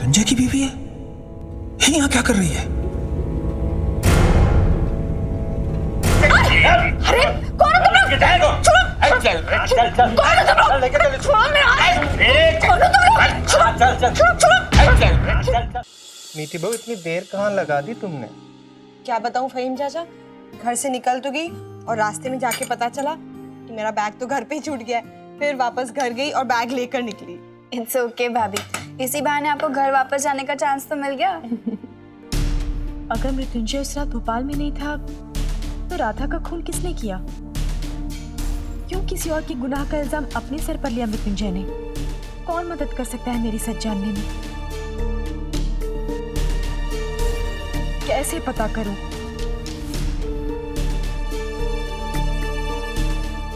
मृत्युंजय की बीवी है? ये यहाँ क्या कर रही है? अरे कौन हो तुम लोग? छोड़ो! चल कौन हो तुम लोग? छोड़ो मेरा हाथ! कौन हो तुम लोग? छोड़ो! मीठी बहू, इतनी देर कहाँ लगा दी तुमने? क्या बताऊं फहीम चाचा, घर से निकल तो गई और रास्ते में जाके पता चला कि मेरा बैग तो घर पे ही छूट गया है। फिर वापस घर गई और बैग लेकर निकली। इट्स ओके भाभी, इसी बहाने आपको घर वापस जाने का चांस तो मिल गया। अगर मृत्युंजय उस रात भोपाल में नहीं था तो राधा का खून किसने किया? क्यों किसी और के गुनाह का इल्जाम अपने सर पर लिया मृत्युंजय ने? कौन मदद कर सकता है मेरी सच जानने में? कैसे पता करूं?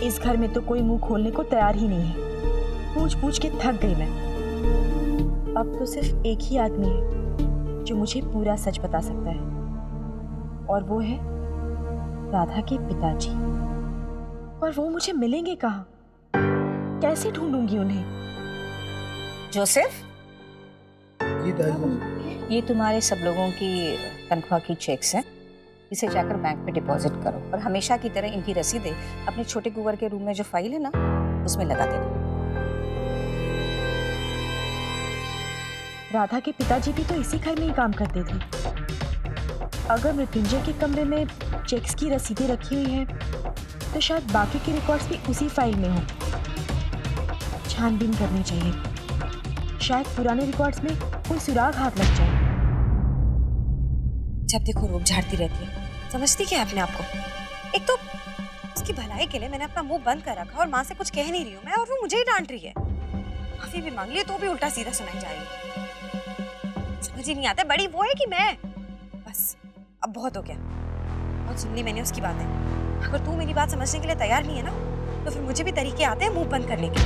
इस घर में तो कोई मुंह खोलने को तैयार ही नहीं है। पूछ पूछ के थक गई मैं। अब तो सिर्फ एक ही आदमी है जो मुझे पूरा सच बता सकता है, और वो है राधा के पिताजी। और वो मुझे मिलेंगे कहाँ? कैसे ढूंढूंगी उन्हें? जोसेफ, ये ये तुम्हारे सब लोगों की तनख्वाह की चेक्स हैं। इसे जाकर बैंक में डिपॉजिट करो और हमेशा की तरह इनकी रसीदें अपने छोटे कुंवर के रूम में जो फाइल है ना, उसमें लगा देना। राधा के पिताजी भी तो इसी घर में ही काम करते थे। अगर मृत्युंजय के कमरे में चेक्स की रसीदें रखी हुई हैं, तो शायद बाकी के रिकॉर्ड्स भी उसी फाइल में हों। छानबीन करनी चाहिए, शायद पुराने रिकॉर्ड्स में कोई सुराग हाथ लग जाए। जब देखो रूप झाड़ती रहती है, समझती क्या अपने आप को? एक तो उसकी भलाई के लिए मैंने अपना मुंह बंद कर रखा और माँ से कुछ कह नहीं रही हूँ मैं, और वो मुझे ही डांट रही है। माफी भी मांग ली तो भी उल्टा सीधा सुनाई जा रही है। समझ ही नहीं आता, बड़ी वो है कि मैं। बस अब बहुत हो गया, बहुत सुन ली मैंने उसकी बातें। अगर तू मेरी बात समझने के लिए तैयार नहीं है ना, तो फिर मुझे भी तरीके आते हैं मुंह बंद करने के।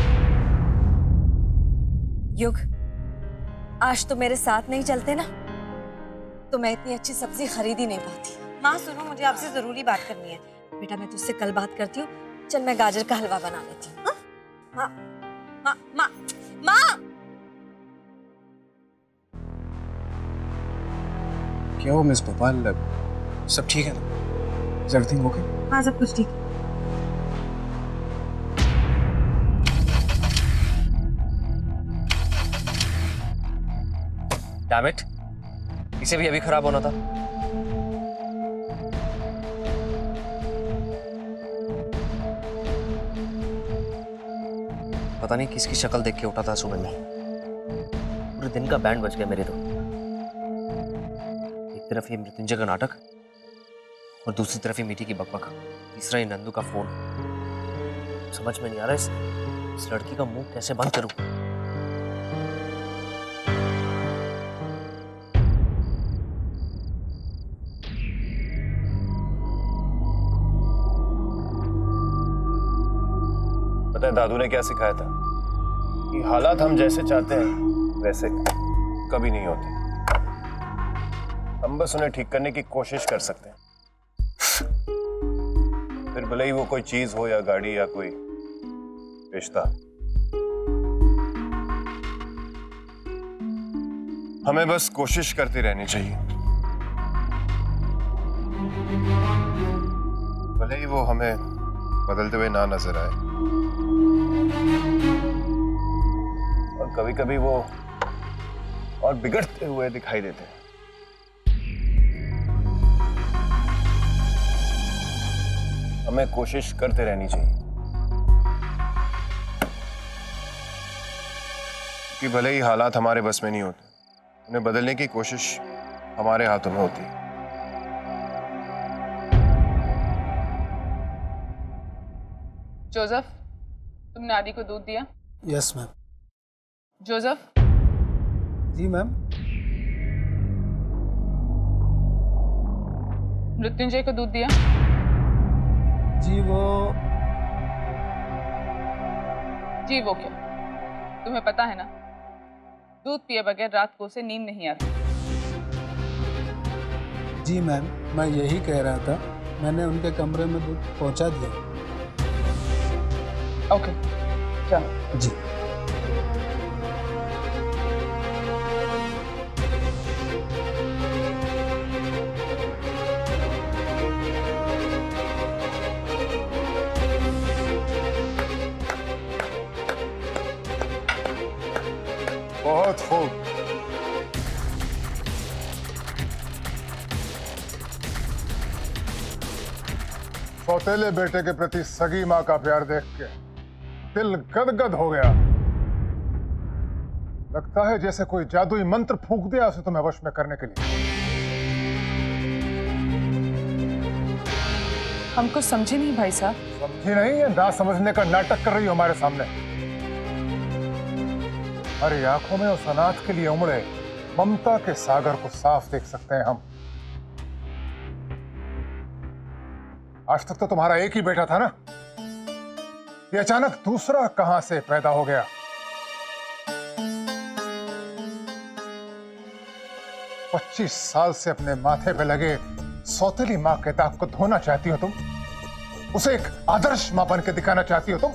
युग, आज तो मेरे साथ नहीं चलते ना, तो मैं इतनी अच्छी सब्जी खरीद ही नहीं पाती। माँ सुनो, मुझे आपसे जरूरी बात करनी है। बेटा मैं तुझसे कल बात करती हूँ। चल मैं गाजर का हलवा बना लेती हूँ। माँ माँ माँ माँ, क्या हो मिस भोपाल, सब ठीक है ना? Everything okay? हाँ सब कुछ ठीक है। डैम इट, इसे भी अभी खराब होना था। पता नहीं किसकी शक्ल देख के उठा था सुबह में। पूरे दिन का बैंड बज गया मेरे तो। एक तरफ ये मृत्युंजय का नाटक और दूसरी तरफ ये मीठी की बकबक, तीसरा ये नंदू का फोन। समझ में नहीं आ रहा इस लड़की का मुंह कैसे बंद करूं। पता है दादू ने क्या सिखाया था? कि हालात हम जैसे चाहते हैं वैसे कभी नहीं होते। हम बस उन्हें ठीक करने की कोशिश कर सकते हैं। फिर भले ही वो कोई चीज हो या गाड़ी या कोई रिश्ता। हमें बस कोशिश करती रहनी चाहिए, भले ही वो हमें बदलते हुए ना नजर आए। और कभी कभी वो और बिगड़ते हुए दिखाई देते हैं। हमें कोशिश करते रहनी चाहिए, कि भले ही हालात हमारे बस में नहीं होते, उन्हें बदलने की कोशिश हमारे हाथों में होती है। जोसेफ, तुमने आदि को दूध दिया? Yes ma'am. जोसेफ, जी मैम। मृत्युंजय को दूध दिया? जी वो क्या? तुम्हें पता है ना, दूध पिए बगैर रात को उसे नींद नहीं आती। जी मैम, मैं यही कह रहा था, मैंने उनके कमरे में दूध पहुंचा दिया। ओके, चलो। जी। बहुत खूब। सौतेले बेटे के प्रति सगी मां का प्यार देख के दिल गदगद हो गया। लगता है जैसे कोई जादुई मंत्र फूंक दिया उसे तुम्हें वश में करने के लिए। हमको समझे नहीं भाई साहब। समझी नहीं है, ना समझने का नाटक कर रही हो हमारे सामने। अरे आंखों में उस अनाथ के लिए उमड़े ममता के सागर को साफ देख सकते हैं हम। आज तक तो तुम्हारा एक ही बेटा था ना, ये अचानक दूसरा कहां से पैदा हो गया? पच्चीस साल से अपने माथे पे लगे सौतेली मां के दाग को धोना चाहती हो तुम? उसे एक आदर्श मां बन के दिखाना चाहती हो तुम?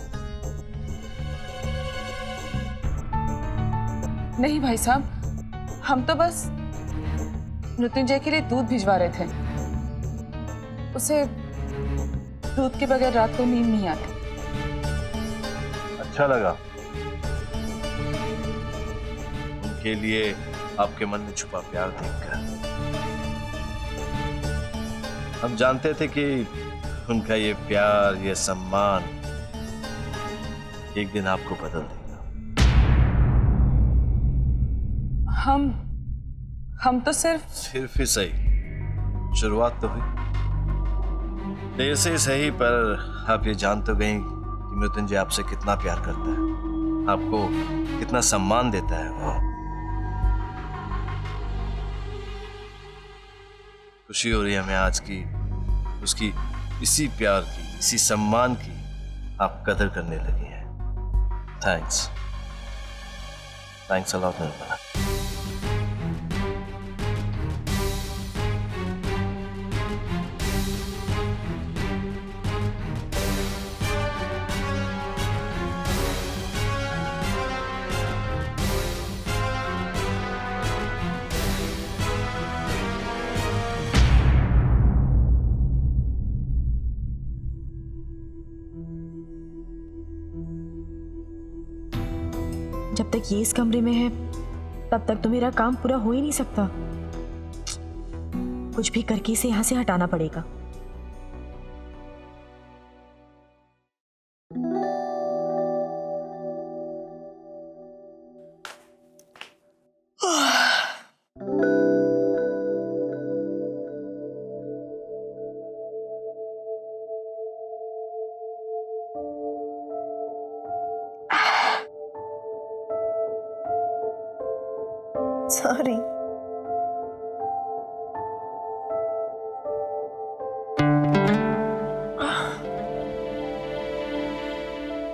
नहीं भाई साहब, हम तो बस मृत्युंजय के लिए दूध भिजवा रहे थे। उसे दूध के बगैर रात को नींद नहीं आती। अच्छा लगा उनके लिए आपके मन में छुपा प्यार देखकर। हम जानते थे कि उनका ये प्यार, ये सम्मान एक दिन आपको बदल देगा। हम तो सिर्फ ही सही, शुरुआत तो हुई। देर से सही, पर आप ये जान तो गई कि मृत्युंजय आपसे कितना प्यार करता है, आपको कितना सम्मान देता है वो। खुशी हो रही है हमें आज की उसकी इसी प्यार की, इसी सम्मान की आप कदर करने लगी हैं। Thanks a lot Nirmala. जब तक ये इस कमरे में है तब तक तो मेरा काम पूरा हो ही नहीं सकता। कुछ भी करके इसे यहां से हटाना पड़ेगा। सॉरी।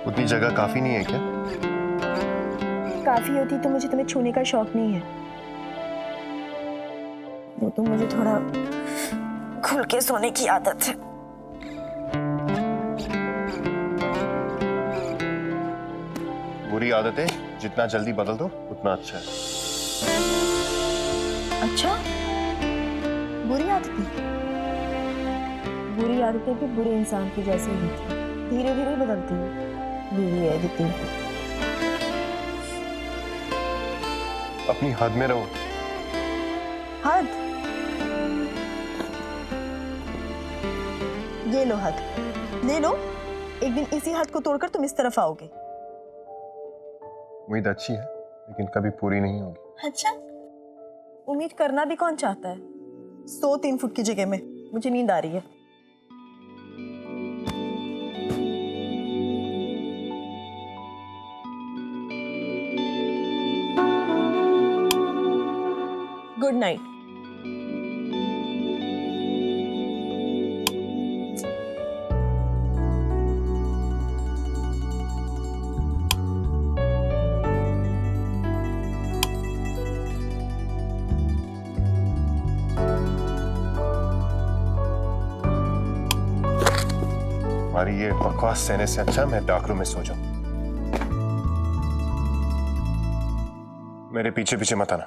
उतनी जगह काफी नहीं है क्या? काफी होती तो मुझे तुम्हें छूने का शौक नहीं है। वो तो मुझे थोड़ा खुल के सोने की आदत है। बुरी आदतें जितना जल्दी बदल दो उतना अच्छा है। अच्छा, बुरी आदतें भी बुरे इंसान की जैसी ही होती हैं, धीरे धीरे बदलती हैं। बीवी है दिखती है। अपनी हद में रहो। हद? ये लो हद, ले लो। एक दिन इसी हद को तोड़कर तुम इस तरफ आओगे। उम्मीद अच्छी है लेकिन कभी पूरी नहीं होगी। अच्छा, उम्मीद करना भी कौन चाहता है? सो 3 फुट की जगह में। मुझे नींद आ रही है। Good night. हमारी ये बकवास सहने से अच्छा मैं डार्क रूम में सो जाऊं। मेरे पीछे पीछे मत आना।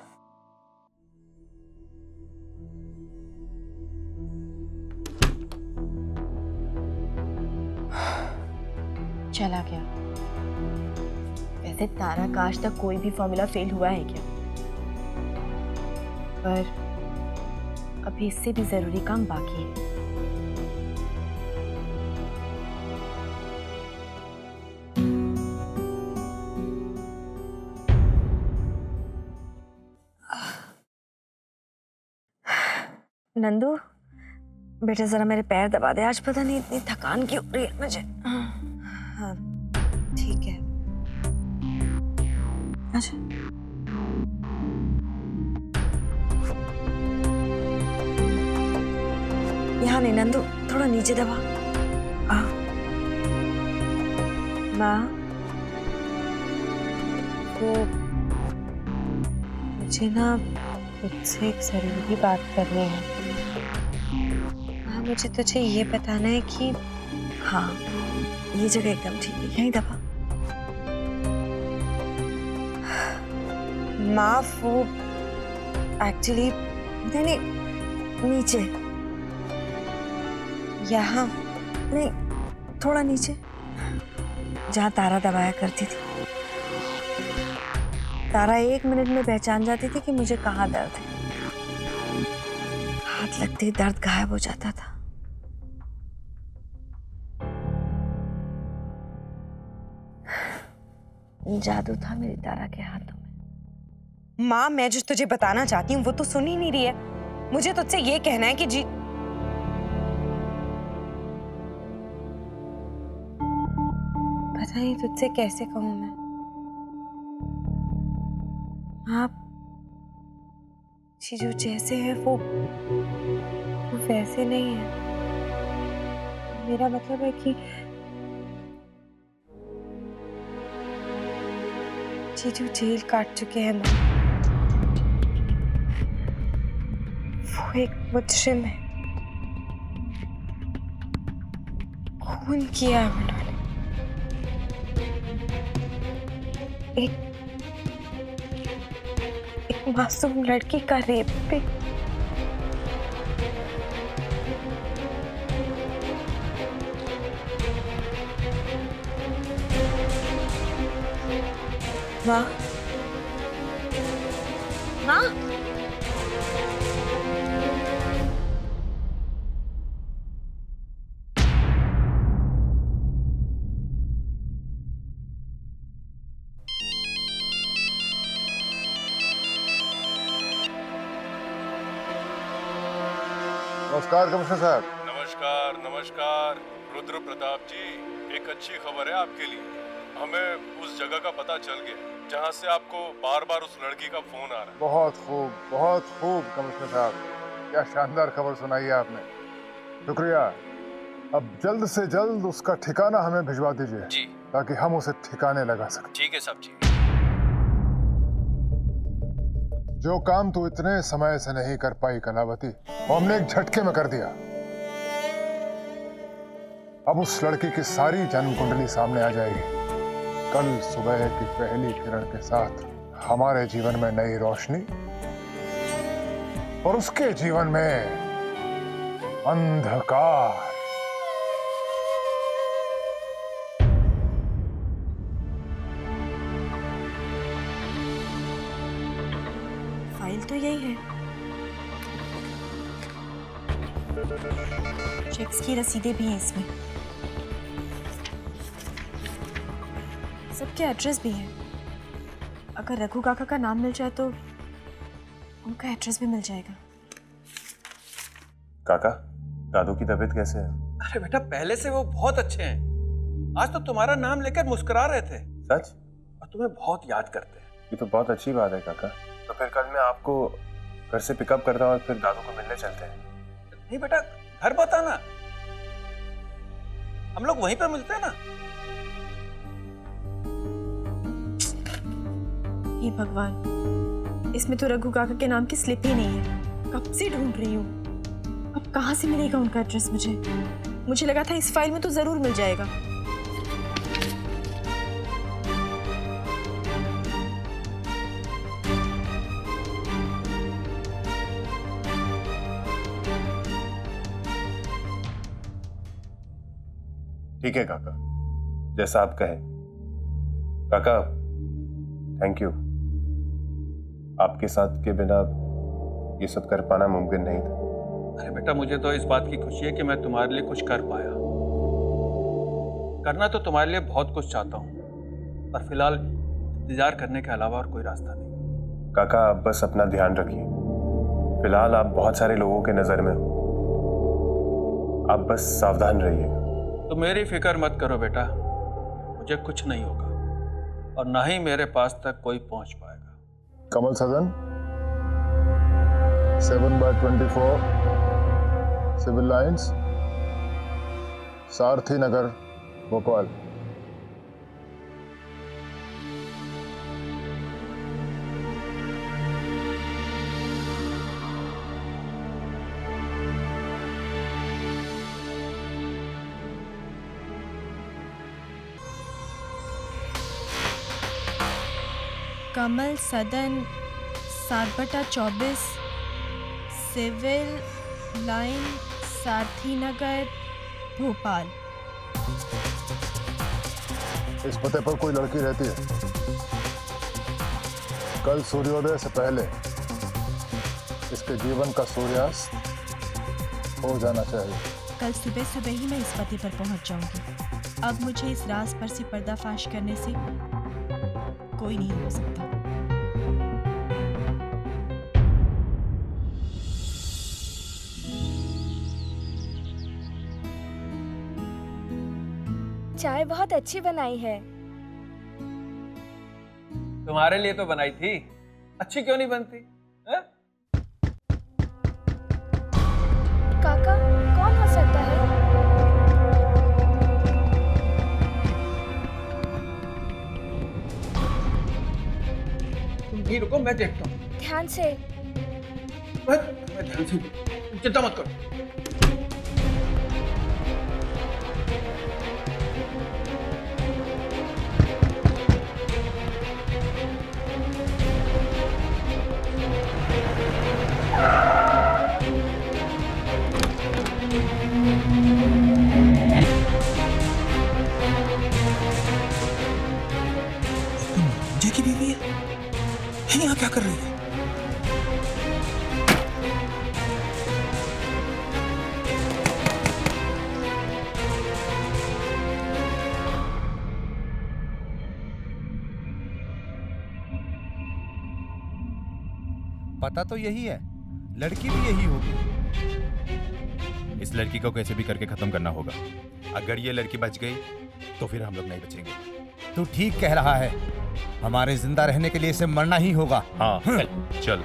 चला गया। वैसे तारा का आज तक कोई भी फॉर्मूला फेल हुआ है क्या? पर अभी इससे भी जरूरी काम बाकी है। नंदू बेटा जरा मेरे पैर दबा दे, आज पता नहीं इतनी थकान क्यों हो रही है मुझे। हाँ ठीक है। अच्छा यहाँ नहीं नंदू, थोड़ा नीचे दबा। माँ वो मुझे ना तुझसे एक जरूरी बात करनी है। हाँ मुझे तुझे ये बताना है कि हाँ ये जगह एकदम ठीक है, यहीं दबा। माफ वो एक्चुअली नहीं नीचे, यहाँ नहीं थोड़ा नीचे, जहाँ तारा दबाया करती थी। तारा 1 मिनट में पहचान जाती थी कि मुझे कहाँ दर्द है। हाथ लगते ही दर्द गायब हो जाता था। जादू था मेरी तारा के हाथों में। माँ मैं जो तुझे बताना चाहती हूँ वो तो सुन ही नहीं रही है। मुझे तुझसे ये कहना है कि जी पता नहीं तुझसे कैसे कहूँ मैं। आप चीजों जैसे है वो वैसे नहीं है। मेरा मतलब है कि चीजू जेल काट चुके हैं माँ। वो एक मुजरिम है, खून किया है उन्होंने। एक मासूम लड़की का रेप पे। माँ माँ नमस्कार कमिश्नर साहब। नमस्कार नमस्कार। रुद्र प्रताप जी, एक अच्छी खबर है आपके लिए। हमें उस जगह का पता चल गया जहां से आपको बार बार उस लड़की का फोन आ रहा है। बहुत खूब कमिश्नर साहब, क्या शानदार खबर सुनाई है आपने। शुक्रिया। अब जल्द से जल्द उसका ठिकाना हमें भिजवा दीजिए जी, ताकि हम उसे ठिकाने लगा सकें। ठीक है साहब जी। जो काम तू इतने समय से नहीं कर पाई कलावती, वो हमने एक झटके में कर दिया। अब उस लड़की की सारी जन्म कुंडली सामने आ जाएगी। कल सुबह की पहली किरण के साथ हमारे जीवन में नई रोशनी और उसके जीवन में अंधकार। फाइल तो यही है, चेक्स की रसीदें भी हैं इसमें, सबके एड्रेस भी है। अगर रघु काका का नाम मिल जाए तो उनका एड्रेस भी मिल जाएगा। काका, दादू की तबीयत कैसे है? अरे बेटा, पहले से वो बहुत अच्छे हैं। आज तो तुम्हारा नाम लेकर मुस्कुरा रहे थे। सच? और तुम्हें बहुत याद करते हैं। ये तो बहुत अच्छी बात है काका। तो फिर कल मैं आपको घर से पिकअप करता हूँ और फिर दादू को मिलने चलते हैं। नहीं बेटा, घर बताना, हम लोग वहीं पर मिलते हैं ना। हे भगवान, इसमें तो रघु काका के नाम की स्लिप ही नहीं है। कब से ढूंढ रही हूँ, अब कहाँ से मिलेगा उनका एड्रेस मुझे लगा था इस फाइल में तो जरूर मिल जाएगा। ठीक है काका, जैसा आप कहें। काका, थैंक यू। आपके साथ के बिना ये सब कर पाना मुमकिन नहीं था। अरे बेटा, मुझे तो इस बात की खुशी है कि मैं तुम्हारे लिए कुछ कर पाया। करना तो तुम्हारे लिए बहुत कुछ चाहता हूँ, पर फिलहाल इंतजार करने के अलावा और कोई रास्ता नहीं। काका, आप बस अपना ध्यान रखिए। फिलहाल आप बहुत सारे लोगों के नजर में हो, आप बस सावधान रहिए। तो मेरी फिक्र मत करो बेटा, मुझे कुछ नहीं होगा और ना ही मेरे पास तक कोई पहुंच पाएगा। कमल सदन 7/24 सिविल लाइंस, सारथी नगर, भोपाल। कमल सदन 7/24 सिविल लाइन, सारथी नगर, भोपाल। इस पते पर कोई लड़की रहती है। कल सूर्योदय से पहले इसके जीवन का सूर्यास्त हो जाना चाहिए। कल सुबह सुबह ही मैं इस पते पर पहुंच जाऊंगी। अब मुझे इस राज पर से पर्दाफाश करने से कोई नहीं रोक सकता। चाय बहुत अच्छी बनाई है। तुम्हारे लिए तो बनाई थी, अच्छी क्यों नहीं बनती है? काका, कौन हो सकता है? तुम भी रुको, मैं देखता हूँ। ध्यान से। मैं ध्यान से, चिंता मत करो। मुझे की बीवी है, यहाँ क्या कर रही है? पता तो यही है, लड़की भी यही होगी। इस लड़की को कैसे भी करके खत्म करना होगा। अगर ये लड़की बच गई तो फिर हम लोग नहीं बचेंगे। तू ठीक कह रहा है, हमारे जिंदा रहने के लिए इसे मरना ही होगा। हाँ चल।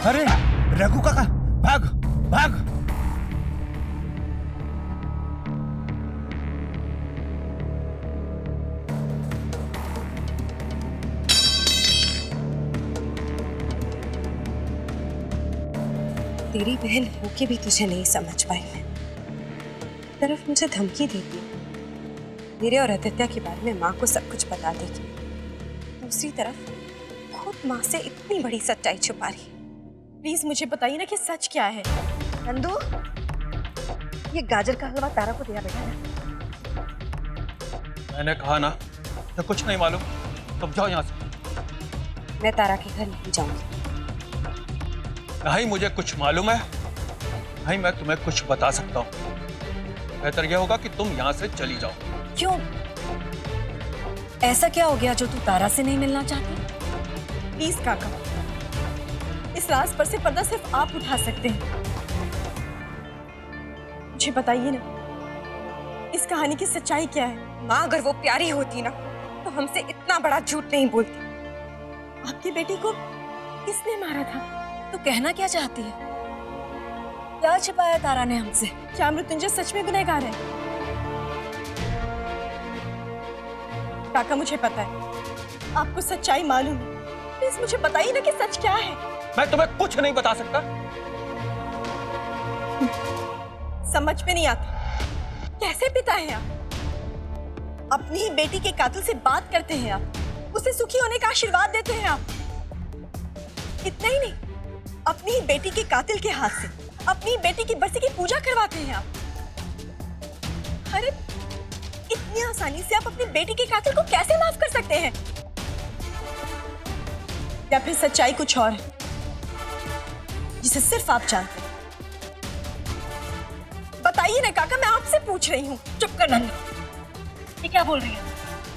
अरे रघु काका, भाग भाग। तेरी बहन होके भी तुझे नहीं समझ पाई मैं। तरफ मुझे धमकी देती, मेरे और आदित्य के बारे में माँ को सब कुछ बता देगी। दूसरी तरफ खुद माँ से इतनी बड़ी सच्चाई छुपा रही। प्लीज मुझे बताइए ना कि सच क्या है। नंदू, ये गाजर का हलवा तारा को दिया बेटा ने। मैंने कहा ना, तो कुछ नहीं मालूम, तुम जाओ यहाँ से। मैं तारा के घर नहीं जाऊंगी। नहीं मुझे कुछ मालूम है, नहीं मैं तुम्हें कुछ बता सकता हूँ। बेहतर यह होगा कि तुम यहाँ से चली जाओ। क्यों? ऐसा क्या हो गया जो तू तारा से नहीं मिलना चाहती? प्लीज काका, इस राज पर से पर्दा सिर्फ आप उठा सकते हैं। मुझे बताइए ना, इस इस कहानी की सच्चाई क्या है? माँ अगर वो प्यारी होती ना तो हमसे इतना बड़ा झूठ नहीं बोलती। आपकी बेटी को किसने मारा था? तू कहना क्या चाहती है? क्या छिपाया तारा ने हमसे? क्या मृत्युंजय सच में गुनहगार है? काका मुझे पता है, आपको सच्चाई मालूम है, प्लीज मुझे बताइए ना कि सच क्या है। मैं तुम्हें कुछ नहीं बता सकता। समझ में नहीं आता, कैसे पिता हैं आप? अपनी ही बेटी के कातिल से बात करते हैं आप, उसे सुखी होने का आशीर्वाद देते हैं आप। इतना ही नहीं, अपनी ही बेटी के कातिल के हाथ से अपनी बेटी की बरसी की पूजा करवाते हैं आप। अरे इतनी आसानी से आप अपनी बेटी के कातिल को कैसे माफ कर सकते हैं? या फिर सच्चाई कुछ और है जिसे सिर्फ आप जानते हैं? बताइए ना काका, मैं आपसे पूछ रही हूँ। चुप कर नंदा, ये क्या बोल रही है?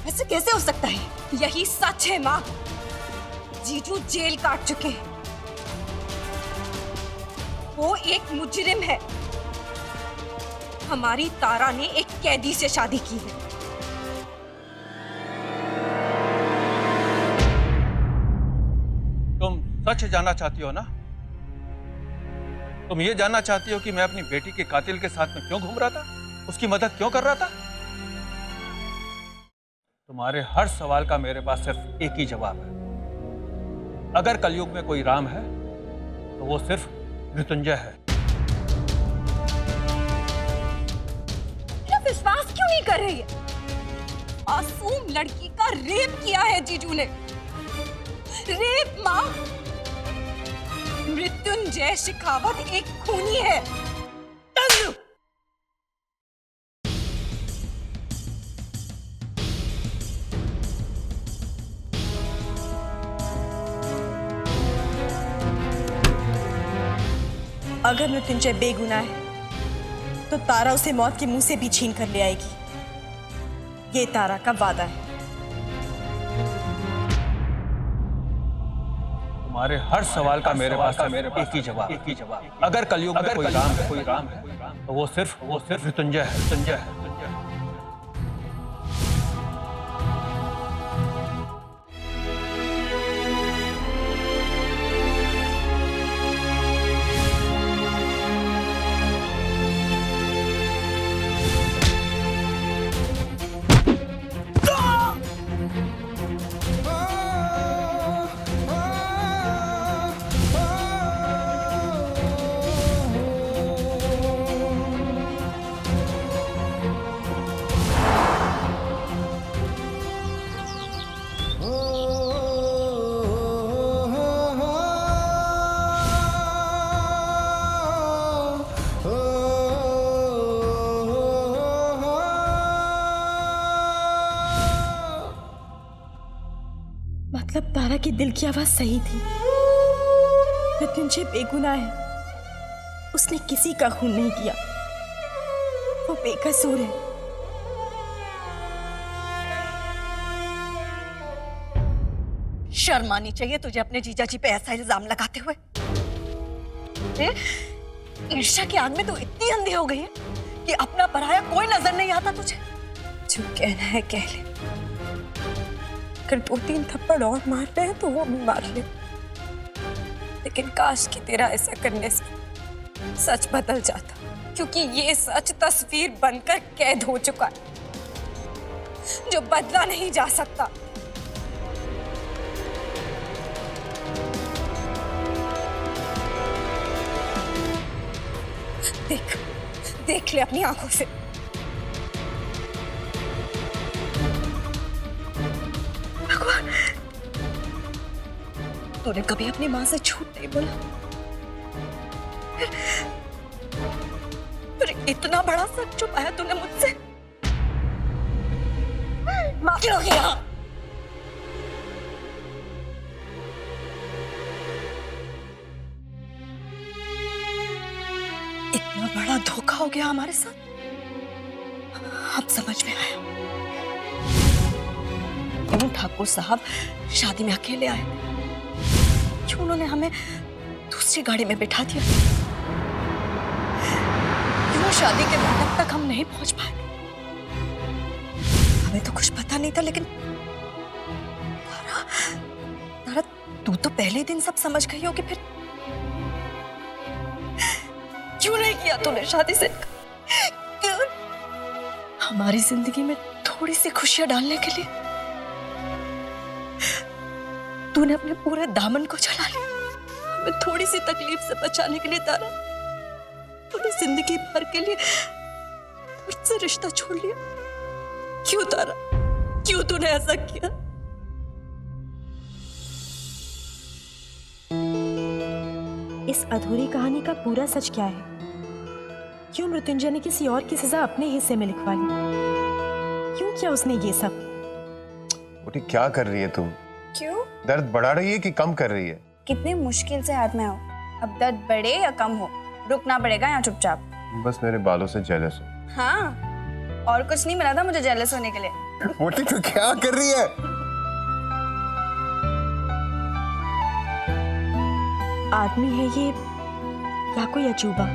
ऐसे कैसे हो सकता है? यही सच है माँ, जीजू जेल काट चुके हैं। वो एक मुजरिम है। हमारी तारा ने एक कैदी से शादी की है। तुम सच जानना चाहती हो ना? तुम ये जानना चाहती हो कि मैं अपनी बेटी के कातिल के साथ में क्यों घूम रहा था, उसकी मदद क्यों कर रहा था? तुम्हारे हर सवाल का मेरे पास सिर्फ एक ही जवाब है। अगर कलयुग में कोई राम है तो वो सिर्फ मृत्युंजय है। विश्वास क्यों नहीं कर रही है? मासूम लड़की का रेप किया है जीजू ने। रेप माँ। मृत्युंजय शेखावत एक खूनी है। अगर मृत्युंजय बेगुनाह है तो तारा उसे मौत के मुंह से भी छीन कर ले आएगी। ये तारा का वादा है। तुम्हारे हर सवाल का मेरे पास एक ही जवाब। अगर कलयुग में कोई राम है तो वो सिर्फ मृत्युंजय है। मतलब तारा की दिल की आवाज सही थी। मृत्युंजय बेगुनाह है, उसने किसी का खून नहीं किया, वो बेकसूर है। शर्म आनी चाहिए तुझे अपने जीजा जी पे ऐसा इल्जाम लगाते हुए। ईर्ष्या की आग में तो इतनी अंधी हो गई है कि अपना पराया कोई नजर नहीं आता तुझे। जो कहना है कह ले, अगर 2-3 थप्पड़ और मार रहे हैं तो वो भी मार ले, लेकिन काश कि तेरा ऐसा करने से सच बदल जाता, क्योंकि ये सच तस्वीर बनकर कैद हो चुका है जो बदला नहीं जा सकता। देख ले अपनी आंखों से। भगवान, तूने कभी अपनी मां से झूठ नहीं बोला, फिर इतना बड़ा सच छुपाया तूने मुझसे। मां क्यों किया? इतना बड़ा धोखा हो गया हमारे साथ, अब समझ में आया। क्यों ठाकुर साहब शादी में अकेले आए? क्यों उन्होंने हमें दूसरी गाड़ी में बिठा दिया? क्यों शादी के मंडप तक हम नहीं पहुंच पाए? तुम्हें तो कुछ पता नहीं था, लेकिन तारा, तारा तू तो पहले दिन सब समझ गई होगी, फिर क्यों नहीं किया तूने शादी से? क्यों? हमारी जिंदगी में थोड़ी सी खुशियां डालने के लिए तूने अपने पूरे दामन को जला लिया। हमें थोड़ी सी तकलीफ से बचाने के लिए तारा, तूने जिंदगी भर के लिए मुझसे रिश्ता छोड़ लिया। क्यों तारा, क्यों तूने ऐसा किया? इस अधूरी कहानी का पूरा सच क्या है? क्यों मृत्युंजय ने किसी और की सजा अपने हिस्से में लिखवा ली? क्यों किया उसने ये सब? मोटी क्या कर रही है तुम? क्यों? दर्द बढ़ा रही है कि कम कर रही है? कितनी मुश्किल से हाथ में हो, अब दर्द बढ़े या कम हो, रुकना पड़ेगा यहाँ चुपचाप। बस मेरे बालों से जेलस हो। हाँ, और कुछ नहीं मिला था मुझे जेलस होने के लिए। मोटी तू क्या कर रही है? आदमी है ये या कोई अजूबा?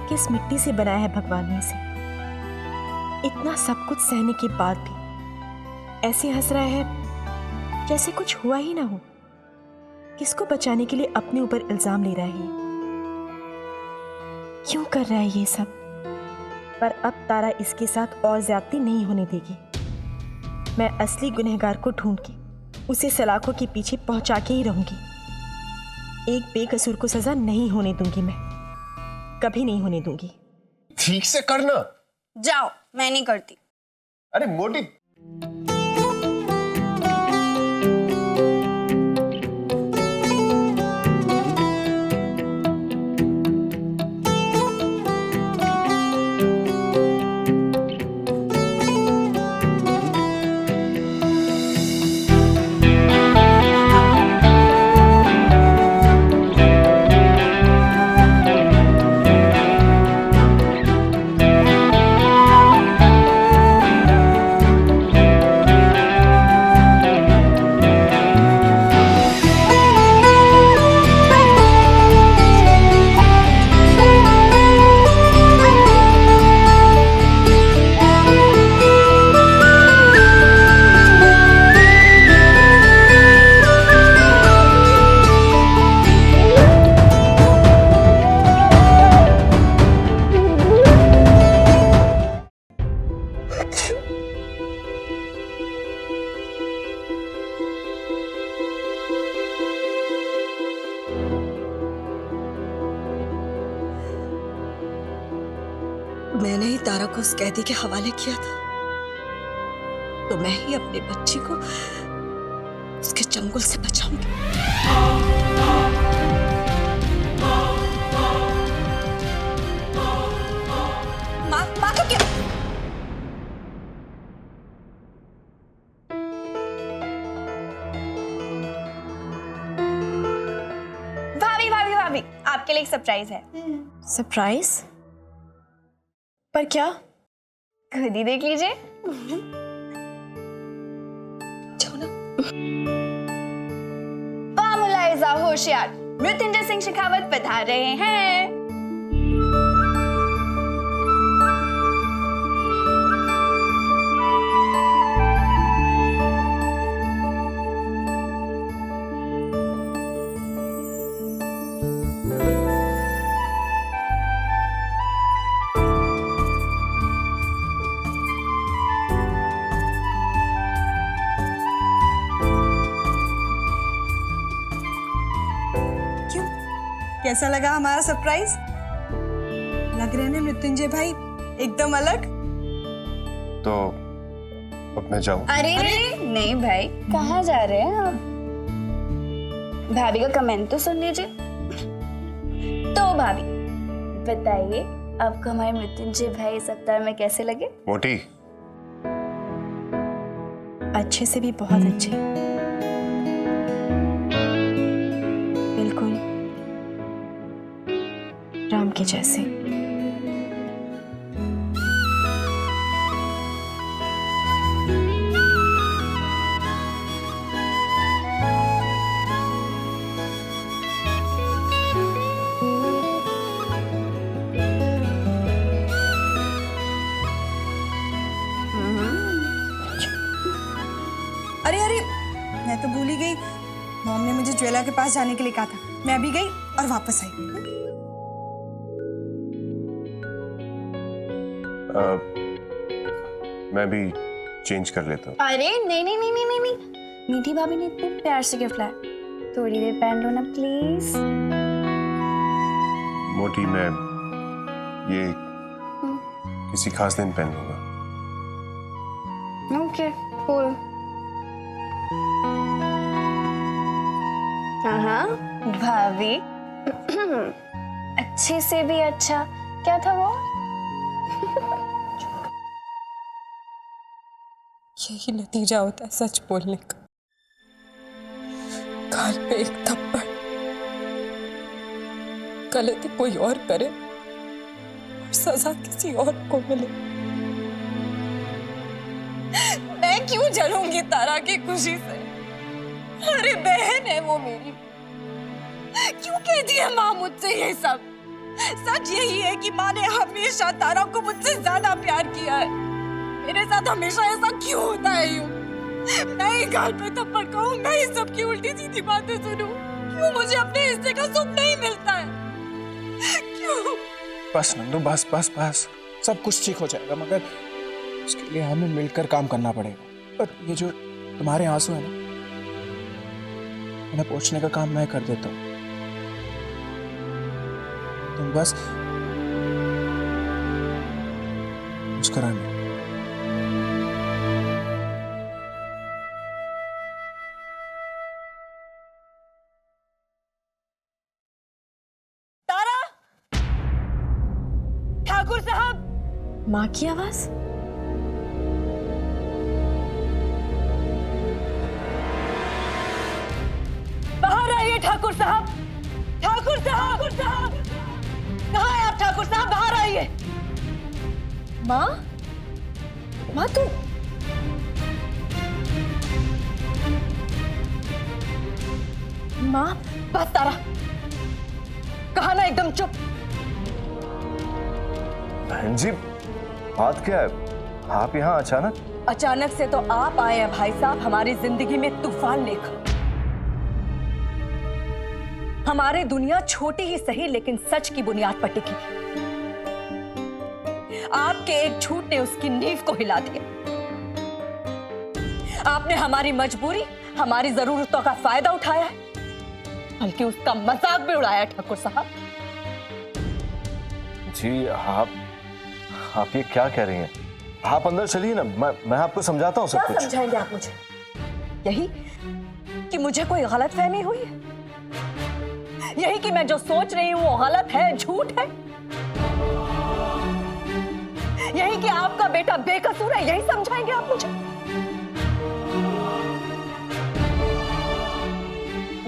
किस मिट्टी से बनाया है भगवान ने इसे? इतना सब कुछ सहने के बाद भी ऐसे हंस रहा है जैसे कुछ हुआ ही ना हो। किसको बचाने के लिए अपने ऊपर इल्जाम ले रहा है? क्यों कर रहा है ये सब? पर अब तारा इसके साथ और ज्यादती नहीं होने देगी। मैं असली गुनहगार को ढूंढ के उसे सलाखों के पीछे पहुंचा के ही रहूंगी। एक बेकसूर को सजा नहीं होने दूंगी, मैं कभी नहीं होने दूंगी। ठीक से करना। जाओ, मैं नहीं करती। अरे मोटी, मैंने ही तारा को उस कैदी के हवाले किया था, तो मैं ही अपनी बच्ची को उसके चंगुल से बचाऊंगी। माँ को क्या? भाभी भाभी भाभी, आपके लिए एक सरप्राइज है। सरप्राइज? पर क्या? खुद ही देख लीजिए। मुलाहिजा होशियार, मृत्युंजय सिंह शेखावत पधार रहे हैं। कैसा लगा हमारा सरप्राइज? लग रहे हैं ना मृत्युंजय भाई एकदम अलग। तो अब मैं जाऊं? अरे नहीं भाई, कहाँ जा रहे हैं आप? भाभी का कमेंट तो सुन लीजिए। तो भाभी बताइए, आपको हमारे मृत्युंजय भाई इस अवतार में कैसे लगे? मोटी, अच्छे से भी बहुत अच्छे, बिल्कुल राम के जैसे। अरे अरे, मैं तो भूल ही गई। मॉम ने मुझे ज्वेलर के पास जाने के लिए कहा था। मैं अभी गई और वापस आई। मैं भी चेंज कर लेता हूँ। अरे नहीं नहीं नहीं नहीं नहीं नहीं, मीठी भाभी ने इतने प्यार से गिफ्ट लाया, थोड़ी देर पहन लो ना प्लीज। मोटी, मैं ये किसी खास दिन पहन लूंगा। Okay cool. हाँ भाभी, अच्छे से भी अच्छा। क्या था वो? यही नतीजा होता है सच बोलने का। गाल पे एक थप्पड़, गलती कोई और करे और सजा किसी और को मिले। मैं क्यों जलूंगी तारा की खुशी से? अरे बहन है वो मेरी। क्यों कहती है माँ मुझसे ये सब? सच यही है कि माँ ने हमेशा तारा को मुझसे ज्यादा प्यार किया है। मेरे साथ हमेशा ऐसा क्यों होता है यूं? मैं ही गाल पे थप्पड़ खाऊं, मैं ही सबकी उल्टी सीधी बातें सुनूं। क्यों मुझे अपने हिस्से का सुख नहीं मिलता है? क्यों? बस नंदू, बस बस बस, सब कुछ ठीक हो जाएगा, मगर उसके लिए हमें मिलकर काम करना पड़ेगा। और ये जो तुम्हारे आंसू है ना, उन्हें पोंछने का काम मैं कर देता हूँ। तुम बस मुस्कुराना। ठाकुर साहब! माँ की आवाज? बाहर आइए ठाकुर साहब! ठाकुर साहब! ठाकुर साहब! कहाँ है आप ठाकुर साहब? बाहर आइए। माँ? माँ तुम? माँ बस तारा, कहा ना एकदम चुप। बहन जी, बात क्या है? आप यहाँ अचानक? अचानक से तो आप आए हैं भाई साहब हमारी जिंदगी में तूफान लेकर। हमारी दुनिया छोटी ही सही लेकिन सच की बुनियाद पर टिकी थी। आपके एक झूठ ने उसकी नींव को हिला दिया। आपने हमारी मजबूरी, हमारी जरूरतों का फायदा उठाया है, बल्कि उसका मजाक भी उड़ाया ठाकुर साहब। जी आप ये क्या कह रही हैं? आप अंदर चलिए ना, मैं आपको समझाता हूँ सब कुछ। क्या समझाएंगे आप मुझे? यही कि मुझे कोई गलतफहमी हुई है? यही कि मैं जो सोच रही हूँ वो गलत है, झूठ है? यही कि आपका बेटा बेकसूर है, यही समझाएंगे आप मुझे?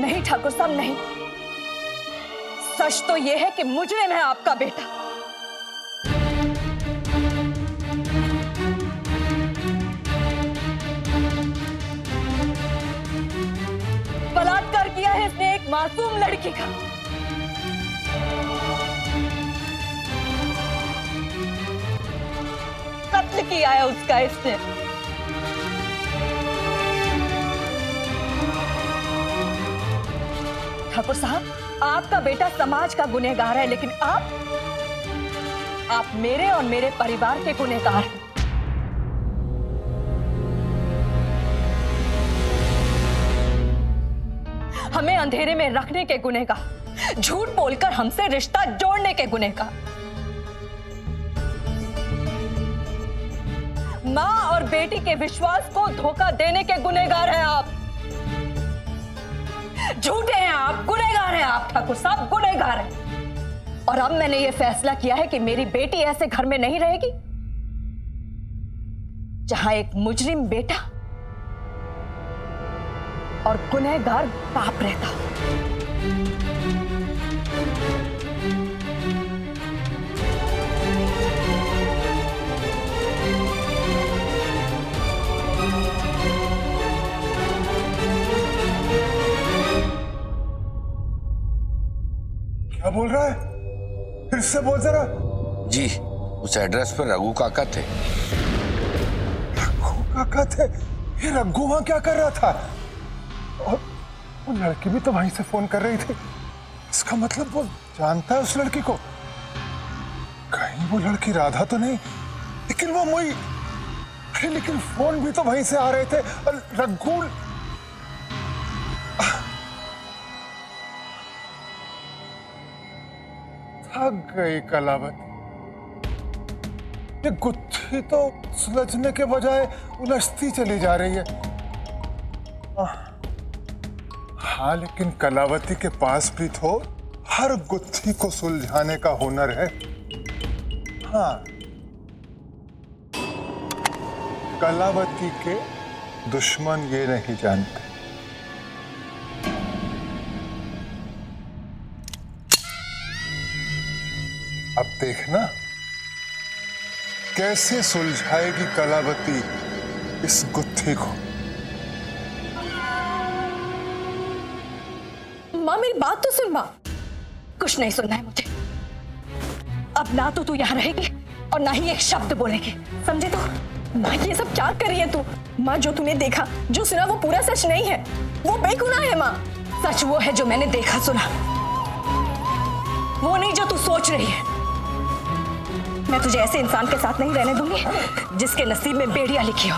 नहीं ठाकुर साहब नहीं, सच तो यह है कि मुजरिम है आपका बेटा। बलात्कार किया है इसने एक मासूम लड़की का। कत्ल किया है उसका इसने। ठाकुर साहब, आपका बेटा समाज का गुनहगार है, लेकिन आप मेरे और मेरे परिवार के गुनहगार हैं। हमें अंधेरे में रखने के गुनहगार, झूठ बोलकर हमसे रिश्ता जोड़ने के गुनहगार। मां और बेटी के विश्वास को धोखा देने के गुनहगार हैं आप। झूठे हैं आप, गुनहगार हैं आप ठाकुर साहब, गुनहगार हैं। और अब मैंने ये फैसला किया है कि मेरी बेटी ऐसे घर में नहीं रहेगी जहां एक मुजरिम बेटा और गुनहगार बाप रहता। क्या बोल रहा है? फिर से बोल जरा। जी, उस एड्रेस पर रघु काका थे। रघु काका थे? ये रघु वहां क्या कर रहा था? और वो लड़की भी तो वहीं से फोन कर रही थी। इसका मतलब वो जानता है उस लड़की को। कहीं वो लड़की राधा तो नहीं? लेकिन वो मुई, अरे लेकिन फोन भी तो वहीं से आ रहे थे। और रघु, थक गई कलावती। ये गुत्थी तो सुलझने के बजाय उलझती चली जा रही है। हाँ, लेकिन कलावती के पास भी तो हर गुत्थी को सुलझाने का हुनर है। हाँ, कलावती के दुश्मन ये नहीं जानते। अब देखना कैसे सुलझाएगी कलावती इस गुत्थी को। माँ मेरी बात तो सुन माँ। कुछ नहीं सुनना है मुझे। अब ना तो तू यहाँ रहेगी और ना ही एक शब्द बोलेगी, समझे? तो माँ ये सब क्या कर रही है तू? माँ जो तूने देखा जो सुना वो पूरा सच नहीं है, वो बेगुनाह है माँ। सच वो है जो मैंने देखा सुना, वो नहीं जो तू सोच रही है। मैं तुझे ऐसे इंसान के साथ नहीं रहने दूंगी जिसके नसीब में बेड़िया लिखी हो।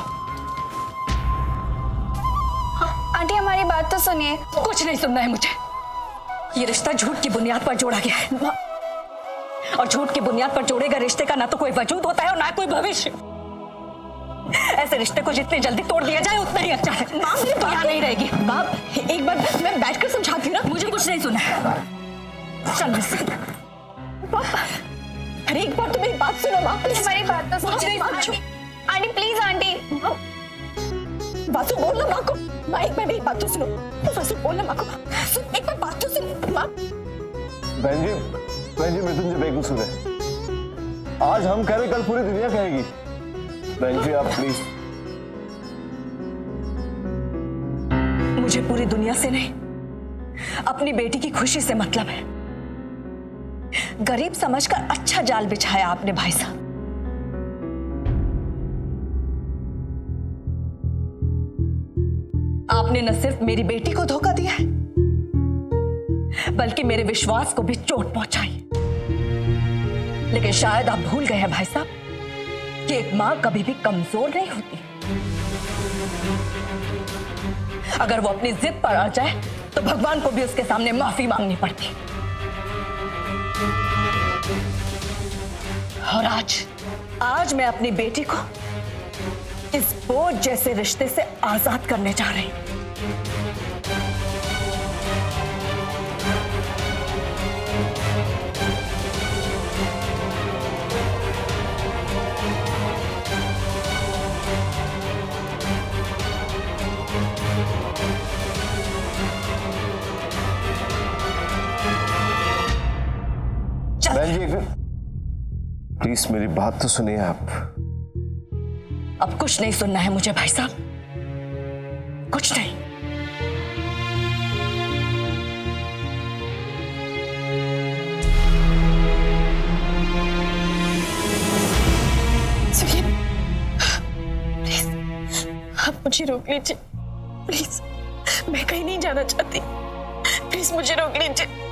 आंटी हमारी बात तो सुनिए। कुछ नहीं सुनना है मुझे। ये रिश्ता झूठ की बुनियाद पर जोड़ा गया है माँ, और झूठ की बुनियाद पर जोड़े गए रिश्ते का ना तो कोई वजूद होता है और ना कोई भविष्य। ऐसे रिश्ते को जितनी जल्दी तोड़ दिया जाए उतना ही अच्छा है। माँ मेरी बात नहीं रहेगी। बाप एक बार मैं बैठकर समझाती हूँ ना। मुझे कुछ नहीं सुना है। चल अरे एक बार तो मेरी बात सुनो माँ। हमारी बात तो सुनिए। Aunty please aunty. वासु बोल ना माँ को। माँ एक बार मेरी बात तो सुनो। वासु बोल ना माँ को। सुन एक बार बात तो सुन माँ। बहन जी मृत्युंजय बेकसूर है। आज हम कह रहे कल पूरी दुनिया कहेगी। बहन जी आप प्लीज। मुझे पूरी दुनिया से नहीं, अपनी बेटी की खुशी से मतलब है। गरीब समझकर अच्छा जाल बिछाया आपने भाई साहब। आपने न सिर्फ मेरी बेटी को धोखा दिया है, बल्कि मेरे विश्वास को भी चोट पहुंचाई। लेकिन शायद आप भूल गए हैं भाई साहब कि एक मां कभी भी कमजोर नहीं होती। अगर वो अपनी जिद पर आ जाए तो भगवान को भी उसके सामने माफी मांगनी पड़ती। और आज मैं अपनी बेटी को इस बोझ जैसे रिश्ते से आजाद करने जा रही हूं। बहन जी प्लीज मेरी बात तो सुनिए आप। अब कुछ नहीं सुनना है मुझे भाई साहब, कुछ नहीं। सुनिए प्लीज, आप मुझे रोक लीजिए प्लीज। मैं कहीं नहीं जाना चाहती, प्लीज मुझे रोक लीजिए।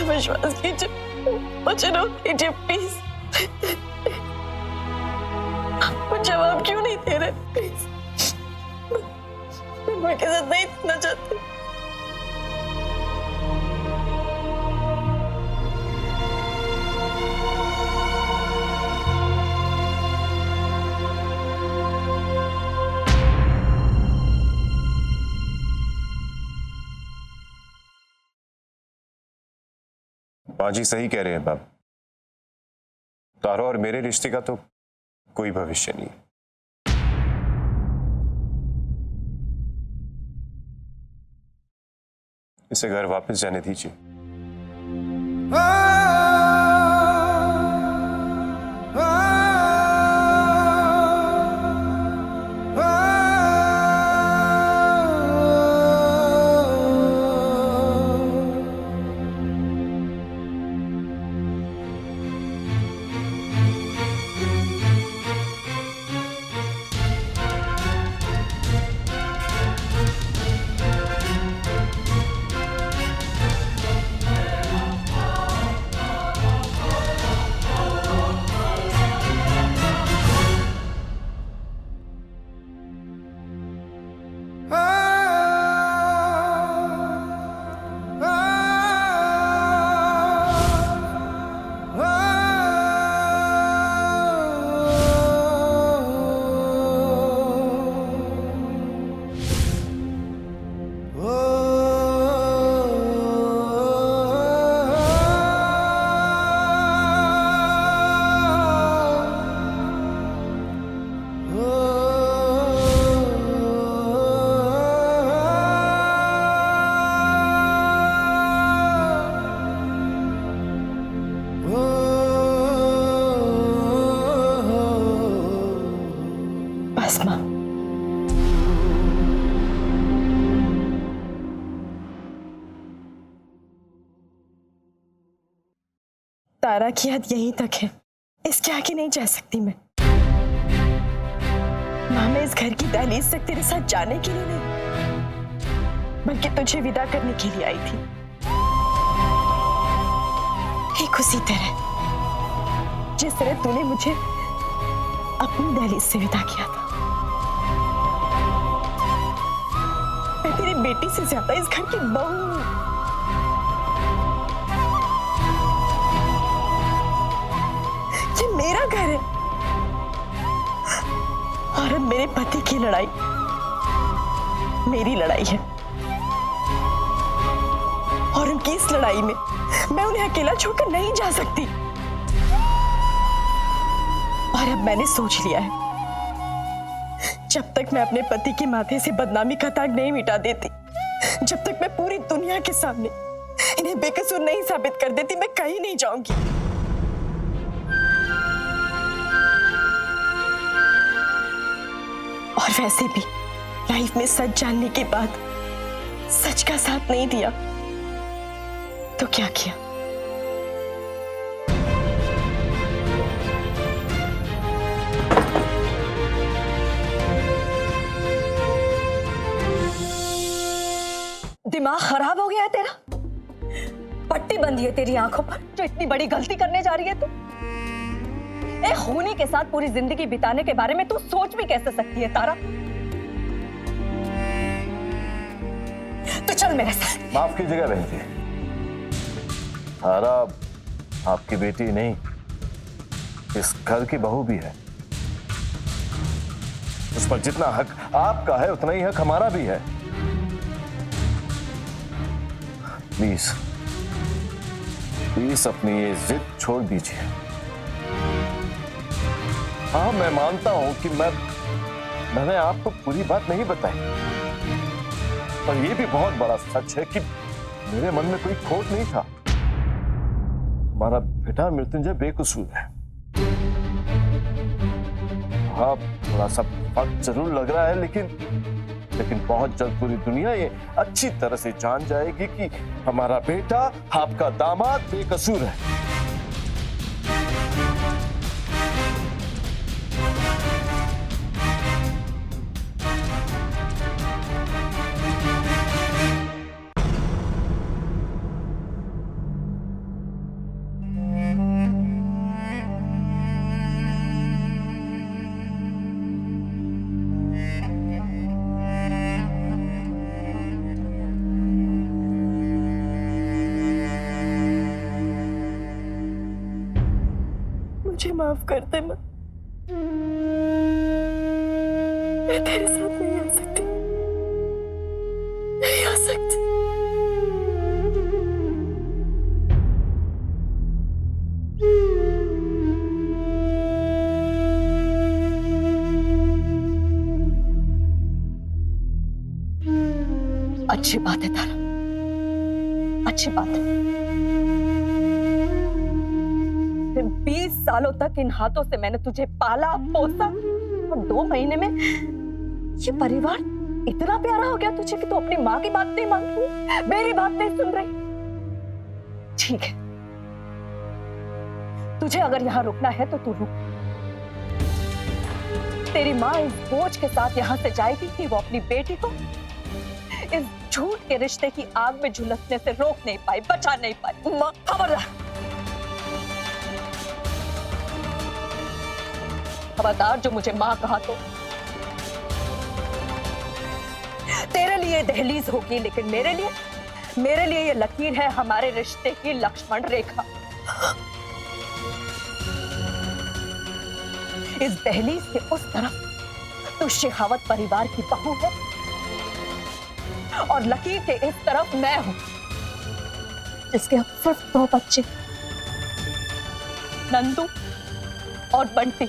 विश्वास कीजिए, मुझे रोक लीजिए प्लीज। आप जवाब क्यों नहीं दे रहे? प्लीज मैं के साथ नहीं रहना चाहती। माँ जी सही कह रहे हैं बाप। तारा और मेरे रिश्ते का तो कोई भविष्य नहीं। इसे घर वापस जाने दीजिए। तारा की हद यहीं तक है, इसके आगे नहीं जा सकती मैं। माँ, मैं इस घर की दहलीज तक तेरे साथ जाने के लिए नहीं, बल्कि तुझे विदा करने के लिए आई थी, ठीक उसी तरह जिस तरह तूने मुझे अपनी दहलीज से विदा किया था। मैं तेरी बेटी से ज्यादा इस घर की बहू हूं। ये मेरा घर है और अब मेरे पति की लड़ाई मेरी लड़ाई है, और उनकी इस लड़ाई में मैं उन्हें अकेला छोड़कर नहीं जा सकती। और अब मैंने सोच लिया है, जब तक मैं अपने पति के माथे से बदनामी का दाग नहीं मिटा देती, जब तक मैं पूरी दुनिया के सामने इन्हें बेकसूर नहीं साबित कर देती, मैं कहीं नहीं जाऊंगी। और वैसे भी लाइफ में सच जानने के बाद सच का साथ नहीं दिया तो क्या किया? दिमाग खराब हो गया है तेरा? पट्टी बंधी है तेरी आंखों पर जो इतनी बड़ी गलती करने जा रही है तू? एक खूनी के साथ पूरी जिंदगी बिताने के बारे में तू सोच भी कैसे सकती है तारा? तो चल मेरे साथ। माफ कीजिएगा बहन जी, तारा आपकी बेटी नहीं, इस घर की बहू भी है। उस पर जितना हक आपका है उतना ही हक हमारा भी है। प्लीज प्लीज अपनी ये जिद छोड़ दीजिए। हाँ, मैं मानता हूं कि मैंने आपको पूरी बात नहीं बताई, पर यह भी बहुत बड़ा सच है कि मेरे मन में कोई खोट नहीं था। हमारा बेटा मृत्युंजय बेकसूर है। हाँ, थोड़ा सा वक्त जरूर लग रहा है, लेकिन बहुत जल्द पूरी दुनिया ये अच्छी तरह से जान जाएगी कि हमारा बेटा, आपका दामाद बेकसूर है। मुझे माफ कर दे माँ, मैं तेरे साथ नहीं आ सकती, नहीं आ सकती। अच्छी बात है तारा, अच्छी बात है। 20 सालों तक इन हाथों से मैंने तुझे पाला पोसा, और 2 महीने में ये परिवार इतना प्यारा हो गया तुझे कि तू अपनी माँ की बात नहीं मानती, मेरी बात नहीं सुन रही। ठीक है, तुझे अगर यहाँ रुकना है तो तू रुक। तेरी माँ इस बोझ के साथ यहाँ से जाएगी कि वो अपनी बेटी को इस झूठ के रिश्ते की आग में झुलसने से रोक नहीं पाई, बचा नहीं पाई। माँ, खबरदार जो मुझे माँ कहा तो तेरे लिए दहलीज होगी, लेकिन मेरे लिए ये लकीर है हमारे रिश्ते की लक्ष्मण रेखा। इस दहलीज के उस तरफ तू शेखावत परिवार की बहू है और लकीर के इस तरफ मैं हूं, जिसके अब सिर्फ 2 बच्चे, नंदू और बंटी।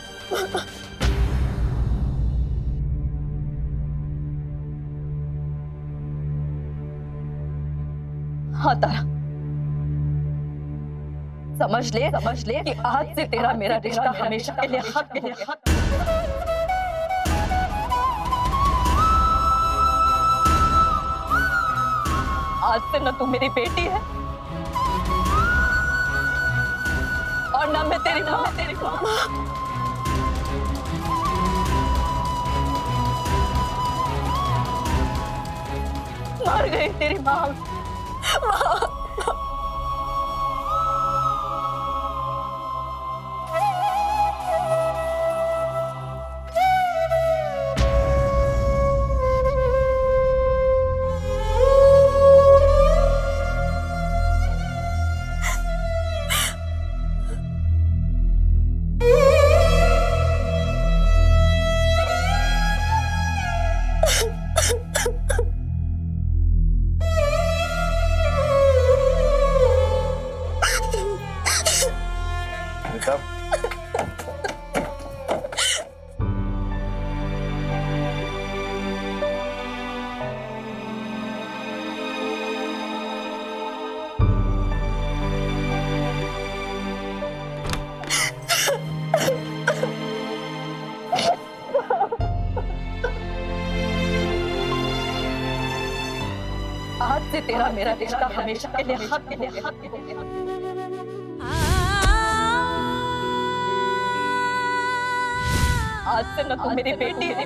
हाँ तारा, समझ ले कि आज से तेरा मेरा रिश्ता हमेशा के लिए खत्म हो गया। आज से न तू मेरी बेटी है और ना मैं तेरी माँ। मर गई तेरी माँ। आज से तेरा मेरा रिश्ता हमेशा के लिए खत्म हो गया। आज से न तू मेरी बेटी है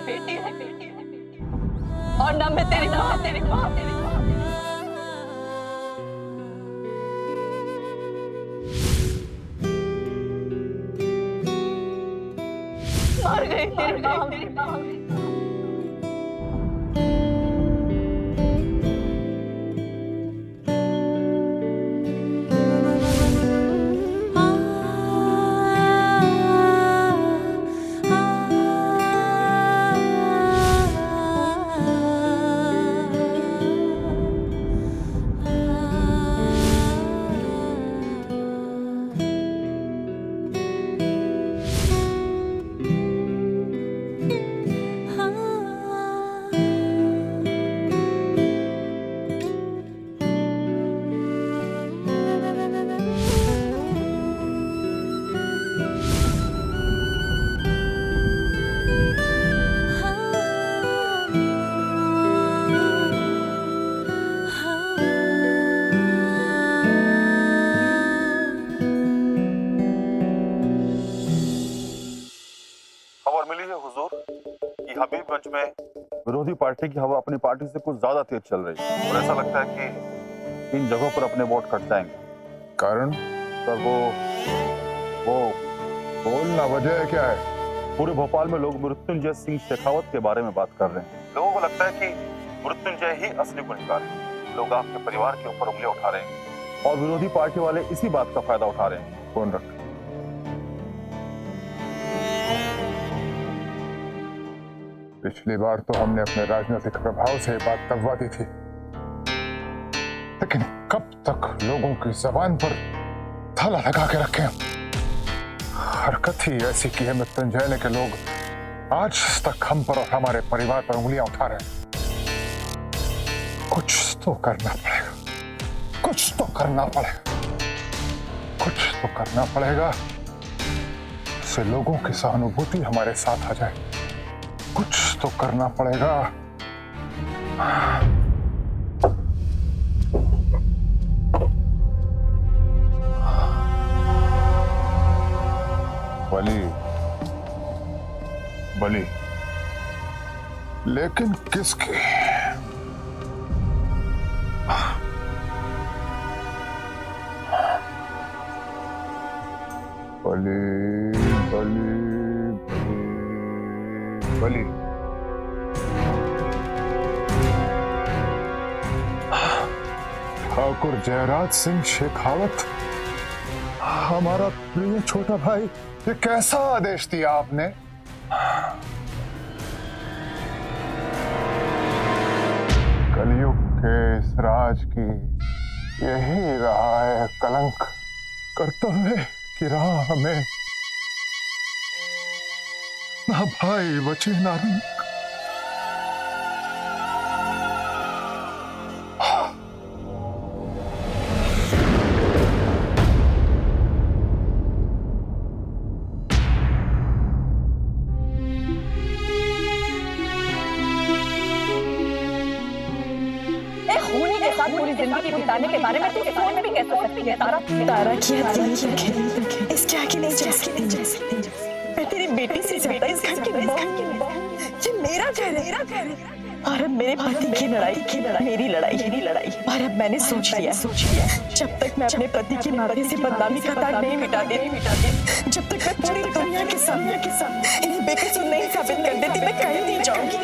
और न मैं तेरी माँ। मर गई तेरी माँ। हबीबगंज में विरोधी पार्टी की हवा अपनी पार्टी से कुछ ज्यादा तेज चल रही है और ऐसा लगता है कि इन जगहों पर अपने वोट कट जाएंगे। कारण? पर वो बोलना, वजह क्या है? पूरे भोपाल में लोग मृत्युंजय सिंह शेखावत के बारे में बात कर रहे हैं। लोगों को लगता है कि मृत्युंजय ही असली गुनहगार है। लोग आपके परिवार के ऊपर उंगलियां उठा रहे हैं और विरोधी पार्टी वाले इसी बात का फायदा उठा रहे हैं। फोन रख। पिछली बार तो हमने अपने राजनीतिक प्रभाव से बात दबवा दी थी, लेकिन कब तक लोगों की जबान पर ताला लगा के रखें? हरकत ही ऐसी की है मृत्युंजय ने कि लोग आज तक हम पर और हमारे परिवार पर उंगलियां उठा रहे हैं। कुछ तो करना पड़ेगा, कुछ तो करना पड़ेगा, कुछ तो करना पड़ेगा इससे लोगों की सहानुभूति हमारे साथ आ जाए। कुछ तो करना पड़ेगा। बली, लेकिन किसके? बली बली बली बली। ठाकुर जयराज सिंह शेखावत, हमारा प्रिय छोटा भाई, ये कैसा आदेश दिया आपने? कलयुग के इस राज की यही रहा है कलंक। कर्तव्य की राह हमें ना भाई बचे ना रंग। पूरी जिंदगी बिताने के बारे में तुम फोन में भी कैसे सकती है तारा? तारा की हद यहीं तक है, इसके आगे नहीं जा सकती। मैं तेरी बेटी से ज्यादा इस घर की बहू, ये मेरा घर है। और अब मेरे पति की लड़ाई मेरी लड़ाई। और अब मैंने सोच लिया जब तक मैं अपने पति की माथे से बदनामी का दाग नहीं मिटा देती, जब तक मैं पूरी दुनिया के सामने इन्हें बेकसूर नहीं साबित कर देती, मैं कहीं नहीं जाऊंगी।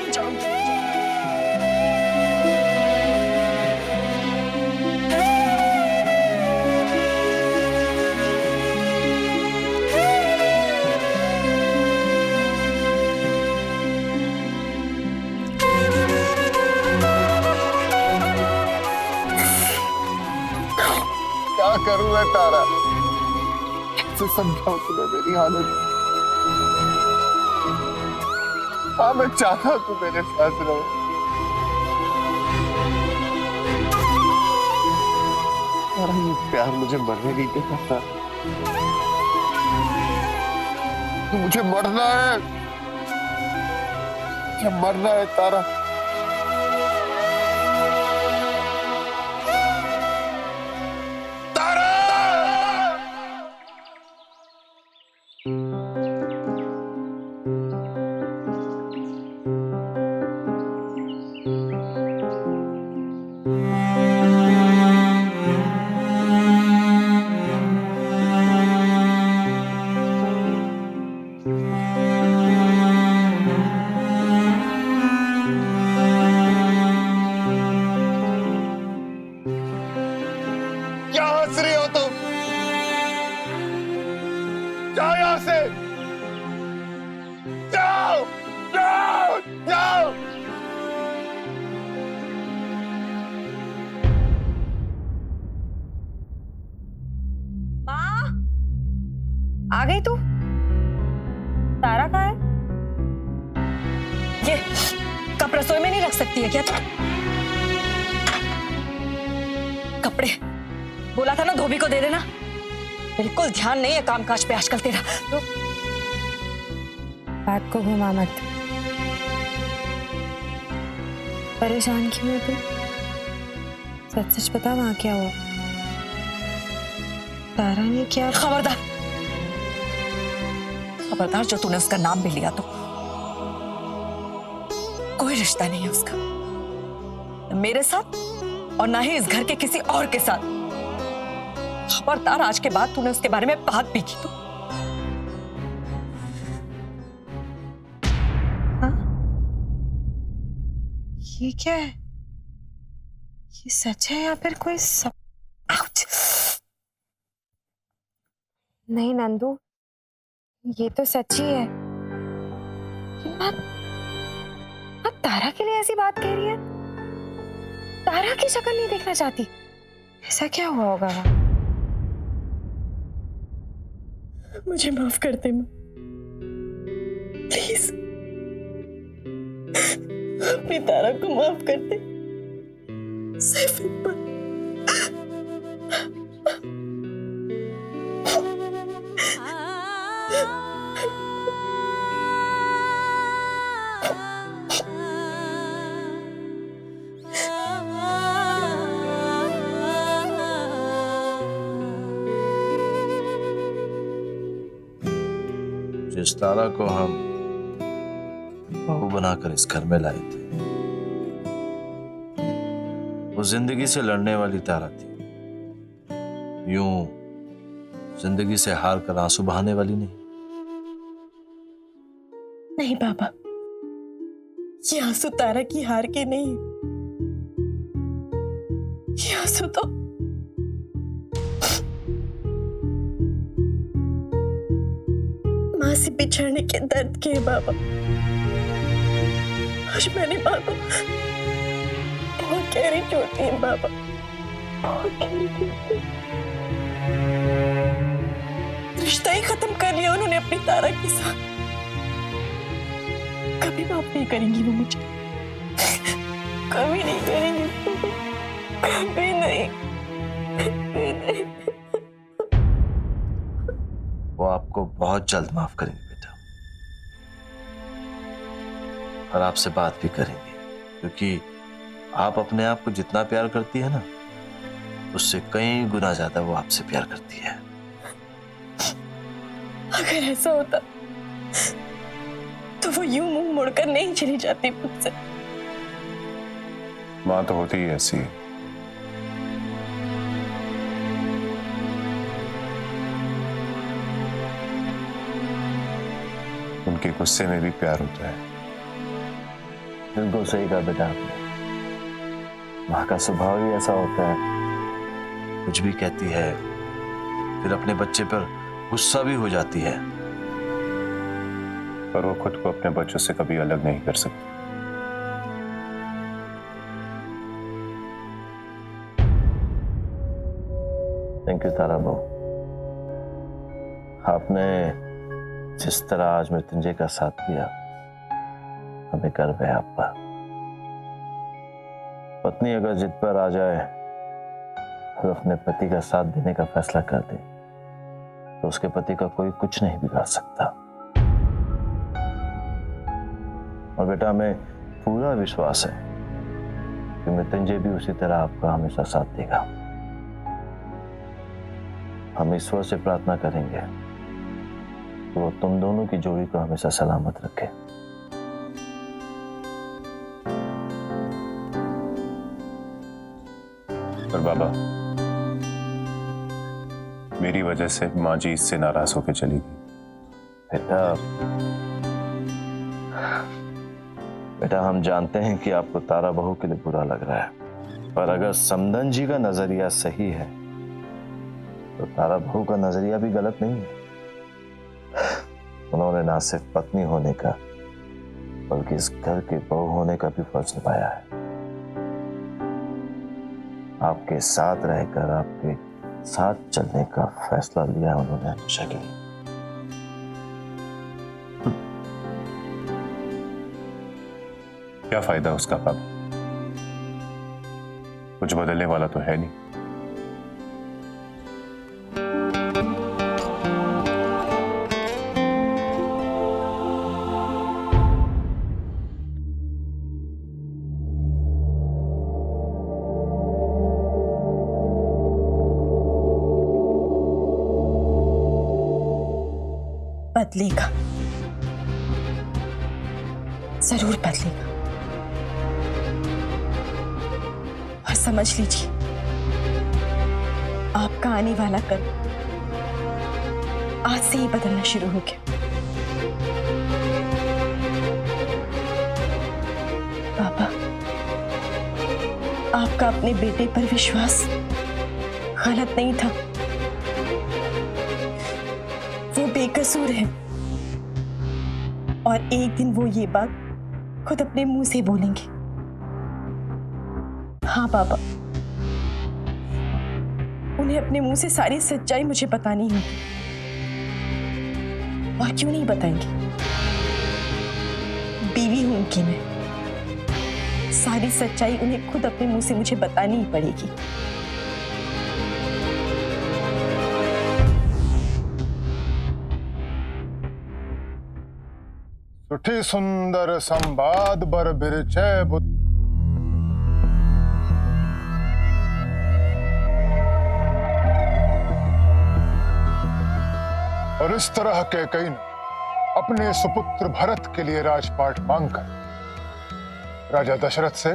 क्या करूं मैं तारा, कैसे समझाऊं तुम्हें मेरी हालत। हाँ मैं चाहता तू मेरे साथ रहो, तारा ये प्यार मुझे मरने नहीं देता। तू मुझे मरना है, मुझे मरना है तारा। जाओ यहां से, जाओ जाओ जाओ। माँ आ गई तू? तारा कहाँ है? ये कप रसोई में नहीं रख सकती है क्या तू? कपड़े बोला था ना धोबी को दे देना। बिल्कुल ध्यान नहीं है कामकाज पे आजकल तेरा। तो बात को घुमा मत। परेशान क्यों है तू? सच सच बता वहां क्या हुआ? तारा ने क्या? खबरदार खबरदार, जो तूने उसका नाम भी लिया तो कोई रिश्ता नहीं है उसका, न मेरे साथ और ना ही इस घर के किसी और के साथ। खबरदार आज के बाद तूने उसके बारे में बात भी की तो। हाँ? ये क्या है? ये सच है या फिर कोई आउच! नहीं नंदू, ये तो सच्ची है। माँ तारा के लिए ऐसी बात कह रही है? तारा की शक्ल नहीं देखना चाहती? ऐसा क्या हुआ होगा वहां? मुझे माफ कर दे माँ, प्लीज अपनी तारा को माफ कर दे। सिर्फ एक बार। जिस तारा को हम बहू बनाकर इस घर में लाए थे, वो जिंदगी से लड़ने वाली तारा थी। यूं जिंदगी से हार कर आंसू बहाने वाली नहीं। नहीं बाबा, ये आंसू तारा की हार के नहीं, ये आंसू तो माँ से बिछड़ने के दर्द के है बाबा। आज मैंने माँ को बहुत गहरी चोट दी है बाबा, बहुत गहरी चोट दी। रिश्ता ही खत्म कर लिया उन्होंने अपनी तारा के साथ। कभी माफ नहीं करेंगी वो मुझे, कभी नहीं करेंगी, कभी नहीं, कभी नहीं। वो आपको बहुत जल्द माफ करेंगे बेटा, और आपसे बात भी करेंगे, क्योंकि आप अपने आप को जितना प्यार करती है ना, उससे कई गुना ज्यादा वो आपसे प्यार करती है। अगर ऐसा होता तो वो यूं मुंह मोड़कर नहीं चली जाती मुझसे। माँ तो होती ही ऐसी है। उनके गुस्से में भी प्यार होता है। बिल्कुल सही कहा बेटा आपने। माँ का स्वभाव ही ऐसा होता है, कुछ भी कहती है फिर अपने बच्चे पर गुस्सा भी हो जाती है। पर वो खुद को अपने बच्चों से कभी अलग नहीं कर सकती। थैंक यू तारा बहू। आपने जिस तरह आज मृत्युंजय का साथ दिया, हमें गर्व है आप पर। पत्नी अगर जिद पर आ जाए और अपने पति का साथ देने का फैसला कर दे तो उसके पति का कोई कुछ नहीं बिगाड़ सकता। और बेटा हमें पूरा विश्वास है कि मृत्युंजय भी उसी तरह आपका हमेशा साथ देगा। हम ईश्वर से प्रार्थना करेंगे कि वो तुम दोनों की जोड़ी को हमेशा सलामत रखे। पर बाबा, मेरी वजह से माँ जी इससे नाराज होकर चली गई। बेटा हम जानते हैं कि आपको तारा बहू के लिए बुरा लग रहा है, पर अगर समधन जी का नजरिया सही है तो तारा बहू का नजरिया भी गलत नहीं है। उन्होंने ना सिर्फ पत्नी होने का बल्कि इस घर के बहू होने का भी फर्ज निभाया है। आपके साथ रहकर आपके साथ चलने का फैसला लिया उन्होंने हमेशा के लिए। क्या फायदा उसका पापा? कुछ बदलने वाला तो है नहीं। बदलेगा, जरूर बदलेगा। और समझ लीजिए आपका आने वाला कल आज से ही बदलना शुरू हो गया। पापा, आपका अपने बेटे पर विश्वास गलत नहीं था, वो बेकसूर है। और एक दिन वो ये बात खुद अपने मुंह से बोलेंगे। हाँ पापा, उन्हें अपने मुंह से सारी सच्चाई मुझे बतानी होगी। और क्यों नहीं बताएंगे? बीवी हूं उनकी मैं, सारी सच्चाई उन्हें खुद अपने मुंह से मुझे बतानी ही पड़ेगी। सुठी सुंदर संवाद बर बिरचय बुद्ध। और इस तरह के कई ने अपने सुपुत्र भरत के लिए राजपाट मांगकर राजा दशरथ से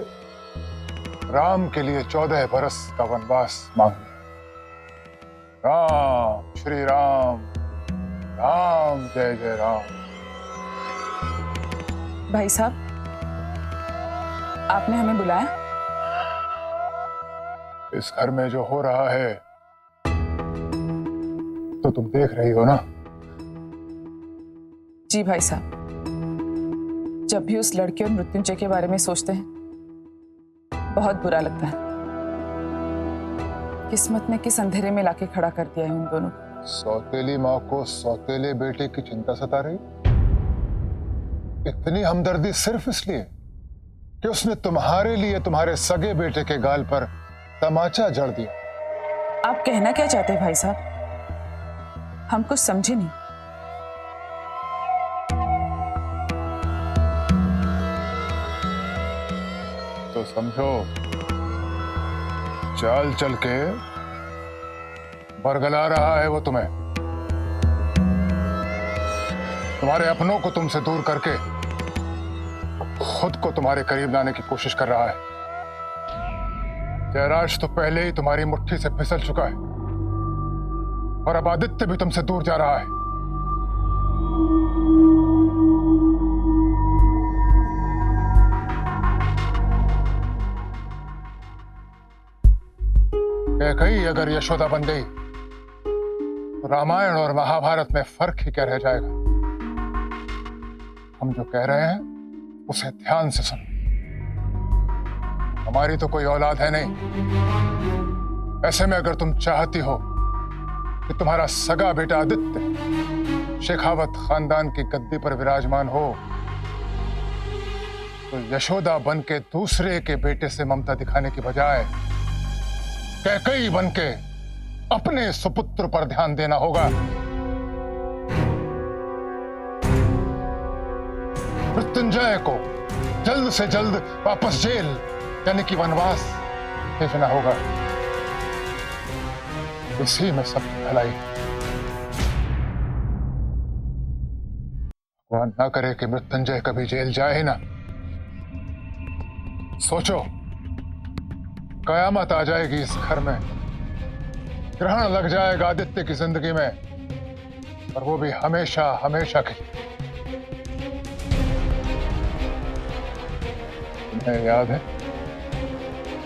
राम के लिए 14 बरस का वनवास मांग लिया। राम श्री राम, राम जय जय राम। भाई साहब, आपने हमें बुलाया? इस घर में जो हो रहा है तो तुम देख रही हो ना। जी भाई साहब, जब भी उस लड़के और मृत्युंजय के बारे में सोचते हैं बहुत बुरा लगता है। किस्मत ने किस अंधेरे में लाके खड़ा कर दिया है उन दोनों को। सौतेली माँ को सौतेले बेटे की चिंता सता रही। इतनी हमदर्दी सिर्फ इसलिए कि उसने तुम्हारे लिए तुम्हारे सगे बेटे के गाल पर तमाचा जड़ दिया। आप कहना क्या चाहते हैं भाई साहब? हम कुछ समझे नहीं। तो समझो, चाल चल के बरगला रहा है वो तुम्हें। तुम्हारे अपनों को तुमसे दूर करके खुद को तुम्हारे करीब लाने की कोशिश कर रहा है। जयराज तो पहले ही तुम्हारी मुट्ठी से फिसल चुका है और अब आदित्य भी तुमसे दूर जा रहा है। कैकेयी अगर यशोदा बन गई तो रामायण और महाभारत में फर्क ही क्या रह जाएगा। हम जो कह रहे हैं उसे ध्यान से सुनो। हमारी तो कोई औलाद है नहीं। ऐसे में अगर तुम चाहती हो कि तुम्हारा सगा बेटा आदित्य शेखावत खानदान की गद्दी पर विराजमान हो तो यशोदा बन के दूसरे के बेटे से ममता दिखाने की बजाय कैकेयी बन के अपने सुपुत्र पर ध्यान देना होगा। मृत्युंजय को जल्द से जल्द वापस जेल यानी कि वनवास भेजना होगा। इसी में सब भलाई। भगवान ना करे कि मृत्युंजय कभी जेल जाए ना। सोचो, कयामत आ जाएगी इस घर में, ग्रहण लग जाएगा आदित्य की जिंदगी में, और वो भी हमेशा हमेशा के लिए। तुम्हें याद है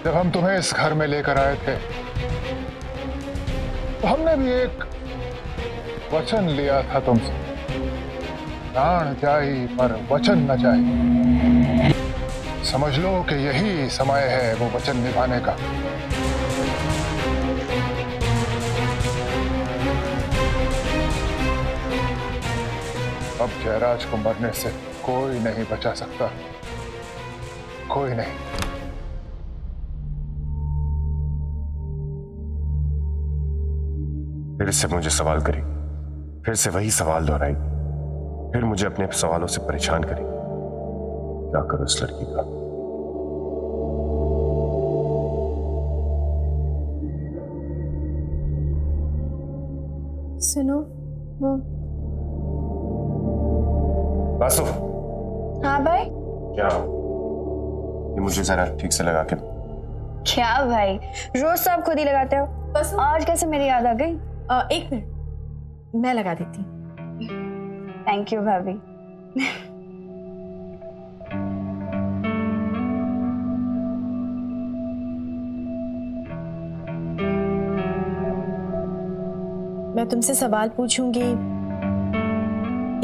जब हम तुम्हें इस घर में लेकर आए थे तो हमने भी एक वचन लिया था तुमसे, प्राण जाई पर वचन न जाए। समझ लो कि यही समय है वो वचन निभाने का। अब जयराज को मरने से कोई नहीं बचा सकता, कोई नहीं। फिर से मुझे सवाल करी, फिर से वही सवाल दोहराई, फिर मुझे अपने सवालों से परेशान करी। क्या करो इस लड़की का? सुनो वो। बासु। हाँ भाई। क्या? ये मुझे जरा ठीक से लगा के। क्या भाई, रोज तो आप खुद ही लगाते हो, बस आज कैसे मेरी याद आ गई? एक मिनट, मैं लगा देती हूँ। थैंक यू भाभी। मैं तुमसे सवाल पूछूंगी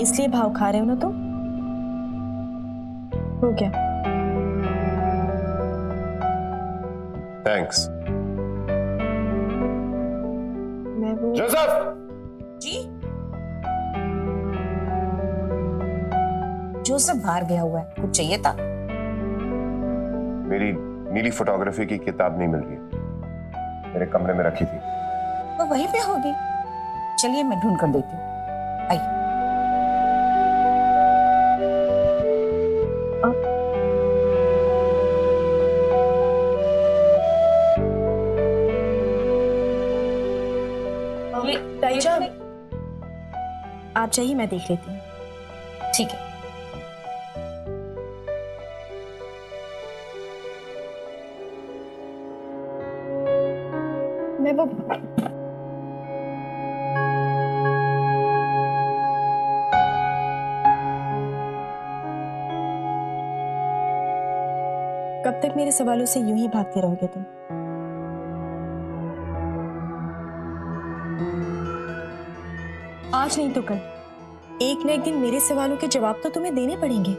इसलिए भाव खा रहे हो ना तुम? हो गया। थैंक्स। मैं वो जोसेफ! जी? जोसेफ बाहर गया हुआ है, कुछ चाहिए था? मेरी नीली फोटोग्राफी की किताब नहीं मिल रही, मेरे कमरे में रखी थी। वो वहीं पे होगी। चलिए मैं ढूंढ कर देती हूँ। आइए। ताईजा, आप चाहिए मैं देख लेती हूँ। ठीक है। मैं वो कब तक मेरे सवालों से यूं ही भागते रहोगे तुम? आज नहीं तो कल एक न एक दिन मेरे सवालों के जवाब तो तुम्हें देने पड़ेंगे।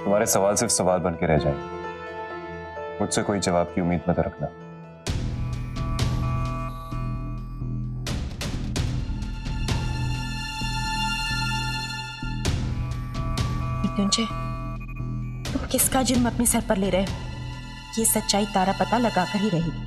तुम्हारे सवाल सिर्फ सवाल बन के रह जाएंगे, मुझसे कोई जवाब की उम्मीद मत रखना। मृत्युंजय, तुम किसका जुर्म अपने सर पर ले रहे हो? ये सच्चाई तारा पता लगाकर ही रहेगी।